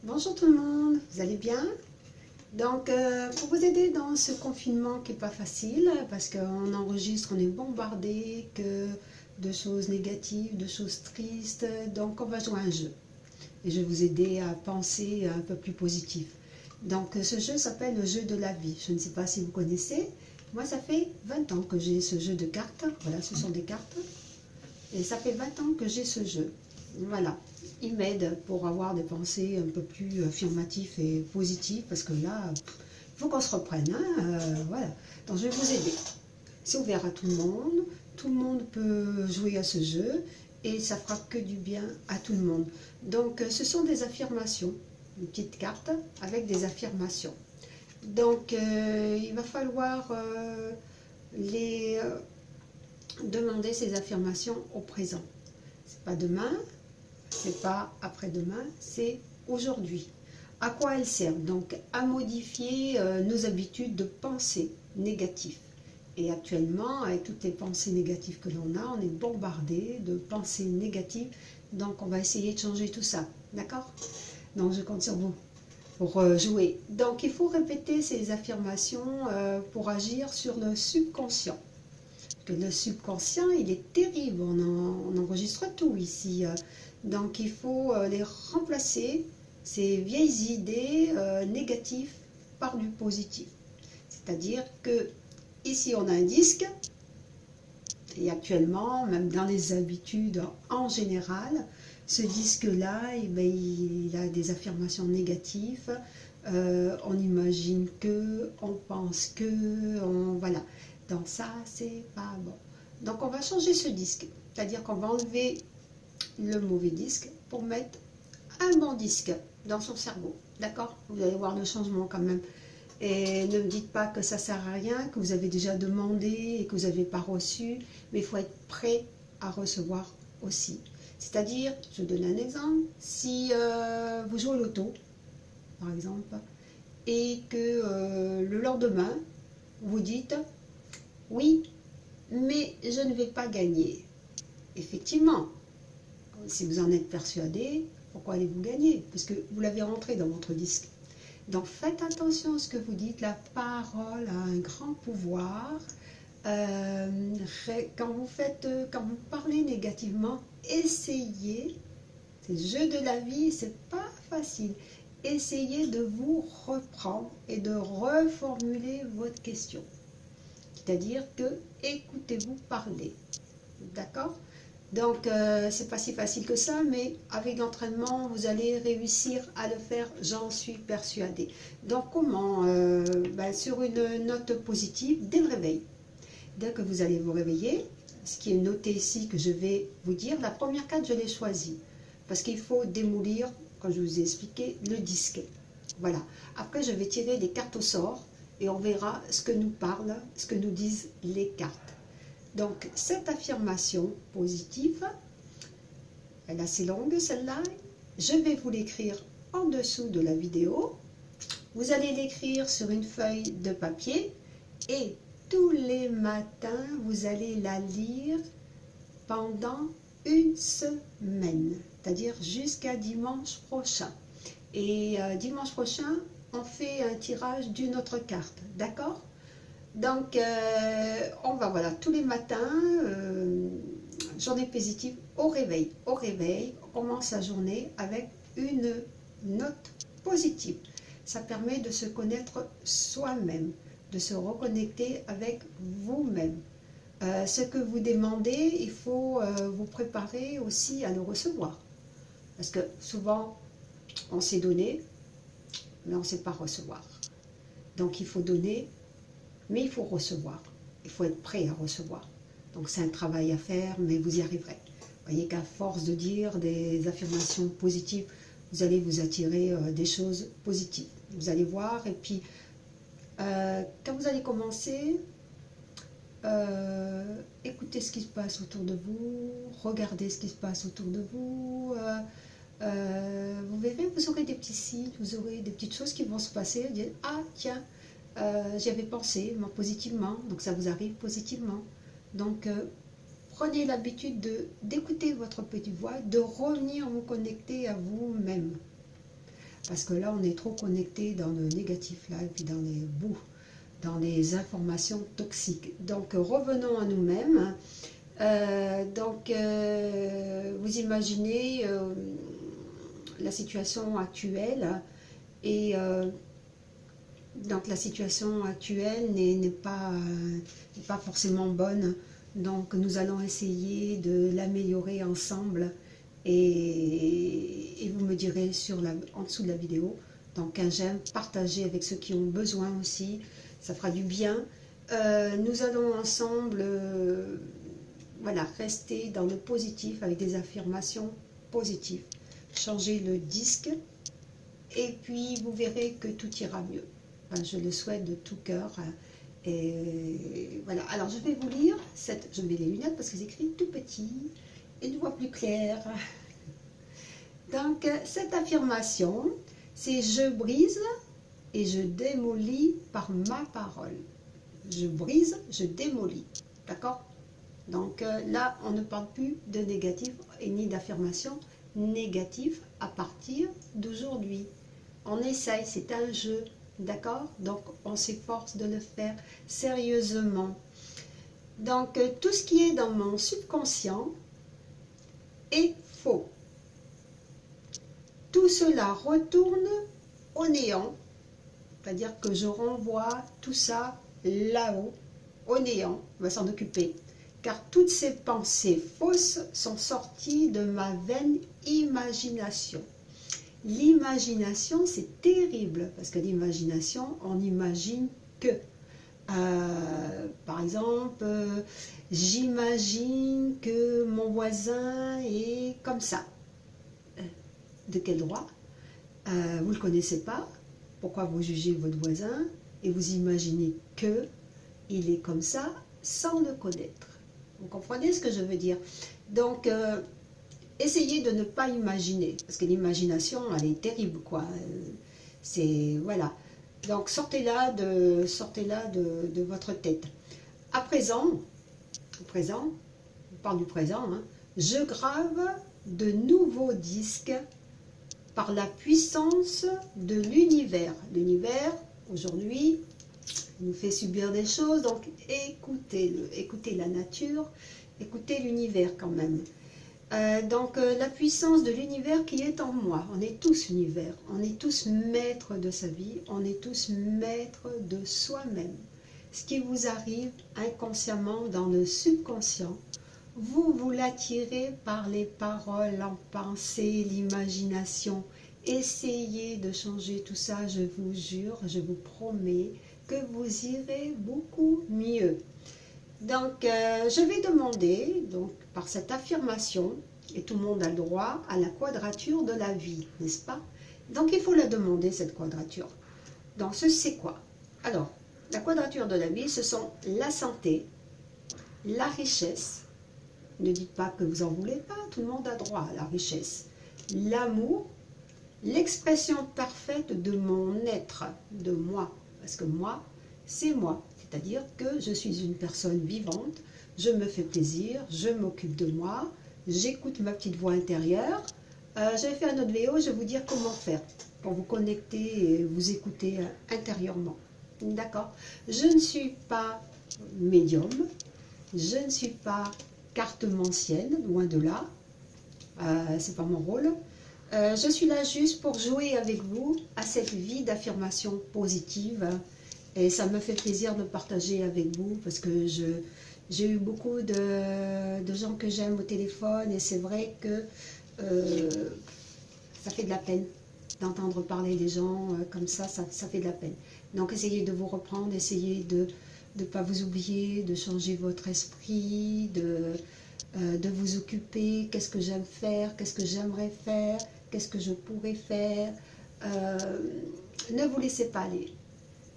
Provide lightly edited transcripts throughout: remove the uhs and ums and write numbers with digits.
Bonjour tout le monde, vous allez bien? Donc, pour vous aider dans ce confinement qui n'est pas facile, parce qu'on enregistre, on est bombardé que de choses négatives, de choses tristes, donc on va jouer à un jeu. Et je vais vous aider à penser un peu plus positif. Donc, ce jeu s'appelle le jeu de la vie. Je ne sais pas si vous connaissez. Moi, ça fait 20 ans que j'ai ce jeu de cartes. Voilà, ce sont des cartes. Et ça fait 20 ans que j'ai ce jeu. Voilà, il m'aide pour avoir des pensées un peu plus affirmatives et positives, parce que là, il faut qu'on se reprenne, hein, voilà. Donc je vais vous aider. C'est ouvert à tout le monde peut jouer à ce jeu, et ça fera que du bien à tout le monde. Donc ce sont des affirmations, une petite carte avec des affirmations. Donc il va falloir demander ces affirmations au présent. C'est pas demain, c'est pas après-demain, c'est aujourd'hui. À quoi elles servent? Donc à modifier nos habitudes de pensée négatives. Et actuellement, avec toutes les pensées négatives que l'on a, on est bombardé de pensées négatives. Donc on va essayer de changer tout ça. D'accord? Donc je compte sur vous pour jouer. Donc il faut répéter ces affirmations pour agir sur le subconscient. Que le subconscient, il est terrible, on enregistre tout ici. Donc il faut les remplacer, ces vieilles idées négatives, par du positif. C'est-à-dire que ici on a un disque, et actuellement, même dans les habitudes en général, ce disque-là, eh bien, il a des affirmations négatives. On imagine que, on pense que, voilà. Donc ça, c'est pas bon. Donc on va changer ce disque. C'est-à-dire qu'on va enlever le mauvais disque pour mettre un bon disque dans son cerveau. D'accord? Vous allez voir le changement quand même. Et ne me dites pas que ça ne sert à rien, que vous avez déjà demandé et que vous n'avez pas reçu, mais il faut être prêt à recevoir aussi. C'est-à-dire, je donne un exemple, si vous jouez au loto, par exemple, et que le lendemain, vous dites « Oui, mais je ne vais pas gagner ». Effectivement, si vous en êtes persuadé, pourquoi allez-vous gagner? Parce que vous l'avez rentré dans votre disque. Donc faites attention à ce que vous dites, la parole a un grand pouvoir. Quand vous parlez négativement, essayez, c'est le jeu de la vie, c'est pas facile. Essayez de vous reprendre et de reformuler votre question. C'est-à-dire que écoutez-vous parler. D'accord? Donc, c'est pas si facile que ça, mais avec l'entraînement, vous allez réussir à le faire, j'en suis persuadée. Donc, comment? Sur une note positive, dès le réveil. Dès que vous allez vous réveiller, ce qui est noté ici que je vais vous dire, la première carte, je l'ai choisie. Parce qu'il faut démolir, comme je vous ai expliqué, le disque. Voilà. Après, je vais tirer des cartes au sort et on verra ce que nous parlent, ce que nous disent les cartes. Donc, cette affirmation positive, elle est assez longue celle-là, je vais vous l'écrire en dessous de la vidéo. Vous allez l'écrire sur une feuille de papier et tous les matins, vous allez la lire pendant une semaine, c'est-à-dire jusqu'à dimanche prochain. Et dimanche prochain, on fait un tirage d'une autre carte, d'accord ? Donc, on va, voilà, tous les matins, journée positive au réveil. Au réveil, on commence la journée avec une note positive. Ça permet de se connaître soi-même, de se reconnecter avec vous-même. Ce que vous demandez, il faut vous préparer aussi à le recevoir. Parce que souvent, on sait donner, mais on ne sait pas recevoir. Donc, il faut donner, mais il faut recevoir. Il faut être prêt à recevoir. Donc c'est un travail à faire, mais vous y arriverez. Vous voyez qu'à force de dire des affirmations positives, vous allez vous attirer des choses positives. Vous allez voir, et puis quand vous allez commencer, écoutez ce qui se passe autour de vous, regardez ce qui se passe autour de vous. Vous verrez, vous aurez des petits signes, vous aurez des petites choses qui vont se passer. Vous dites, ah tiens, j'y avais pensé, mais positivement, donc ça vous arrive positivement. Donc prenez l'habitude d'écouter votre petite voix, de revenir vous connecter à vous-même. parce que là on est trop connecté dans le négatif là, et puis dans les informations toxiques. Donc revenons à nous-mêmes. Vous imaginez la situation actuelle, et donc la situation actuelle n'est pas forcément bonne, donc nous allons essayer de l'améliorer ensemble, et vous me direz en dessous de la vidéo, donc un j'aime, partagez avec ceux qui ont besoin aussi, ça fera du bien. Nous allons ensemble voilà, rester dans le positif avec des affirmations positives, changer le disque, et puis vous verrez que tout ira mieux. Enfin, je le souhaite de tout cœur. Et voilà, alors je vais vous lire, je mets les lunettes parce que c'est écrit tout petit, et une voix plus claire. Donc cette affirmation, c'est je brise et je démolis par ma parole. Je brise, je démolis, d'accord? Donc là, on ne parle plus de négatif et ni d'affirmation négative à partir d'aujourd'hui. On essaye, c'est un jeu, d'accord? Donc on s'efforce de le faire sérieusement. Donc tout ce qui est dans mon subconscient est faux. Tout cela retourne au néant, c'est-à-dire que je renvoie tout ça là-haut, au néant, on va s'en occuper. Car toutes ces pensées fausses sont sorties de ma vaine imagination. L'imagination, c'est terrible, parce que l'imagination, on n'imagine que. Par exemple, j'imagine que mon voisin est comme ça. De quel droit? Vous ne le connaissez pas. Pourquoi vous jugez votre voisin et vous imaginez que il est comme ça sans le connaître? Vous comprenez ce que je veux dire? Donc, essayez de ne pas imaginer, parce que l'imagination, elle est terrible, quoi. C'est, voilà. Donc, sortez-la de votre tête. À présent, on parle du présent, hein, je grave de nouveaux disques par la puissance de l'univers. L'univers, aujourd'hui, nous fait subir des choses, donc écoutez-le, écoutez la nature, écoutez l'univers quand même. La puissance de l'univers qui est en moi, on est tous univers, on est tous maîtres de sa vie, on est tous maîtres de soi-même. Ce qui vous arrive inconsciemment dans le subconscient, vous l'attirez par les paroles, en pensée, l'imagination. Essayez de changer tout ça, je vous jure, je vous promets que vous irez beaucoup mieux. Donc, je vais demander, donc, par cette affirmation, et tout le monde a le droit, à la quadrature de la vie, n'est-ce pas? Donc, il faut la demander, cette quadrature. Donc, c'est quoi? Alors, la quadrature de la vie, ce sont la santé, la richesse. Ne dites pas que vous n'en voulez pas, tout le monde a droit à la richesse. L'amour, l'expression parfaite de mon être, de moi. Parce que moi, c'est moi. C'est-à-dire que je suis une personne vivante, je me fais plaisir, je m'occupe de moi, j'écoute ma petite voix intérieure. Je vais faire une autre vidéo, je vais vous dire comment faire pour vous connecter et vous écouter intérieurement. D'accord? Je ne suis pas médium, je ne suis pas cartomancienne, loin de là. C'est pas mon rôle. Je suis là juste pour jouer avec vous à cette vie d'affirmation positive. Et ça me fait plaisir de partager avec vous parce que j'ai eu beaucoup de gens que j'aime au téléphone et c'est vrai que ça fait de la peine d'entendre parler des gens comme ça fait de la peine. Donc essayez de vous reprendre, essayez de ne pas vous oublier, de changer votre esprit, de vous occuper, qu'est-ce que j'aime faire, qu'est-ce que j'aimerais faire, qu'est-ce que je pourrais faire. Ne vous laissez pas aller.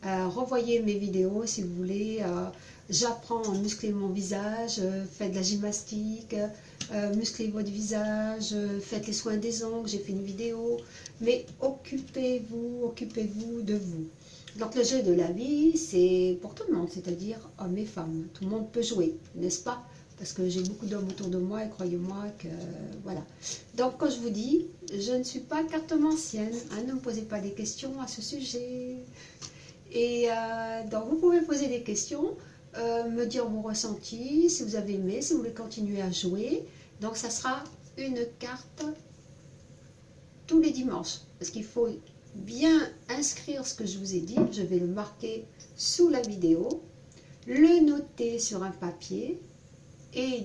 Revoyez mes vidéos si vous voulez. J'apprends à muscler mon visage, faites de la gymnastique, musclez votre visage, faites les soins des ongles, j'ai fait une vidéo. Mais occupez-vous de vous. Donc le jeu de la vie, c'est pour tout le monde, c'est-à-dire hommes et femmes. Tout le monde peut jouer, n'est-ce pas? parce que j'ai beaucoup d'hommes autour de moi et croyez-moi que voilà. Donc quand je vous dis, je ne suis pas cartomancienne, hein, ne me posez pas des questions à ce sujet. Et donc vous pouvez poser des questions, me dire vos ressentis, si vous avez aimé, si vous voulez continuer à jouer. Donc ça sera une carte tous les dimanches, parce qu'il faut bien inscrire ce que je vous ai dit. Je vais le marquer sous la vidéo, le noter sur un papier et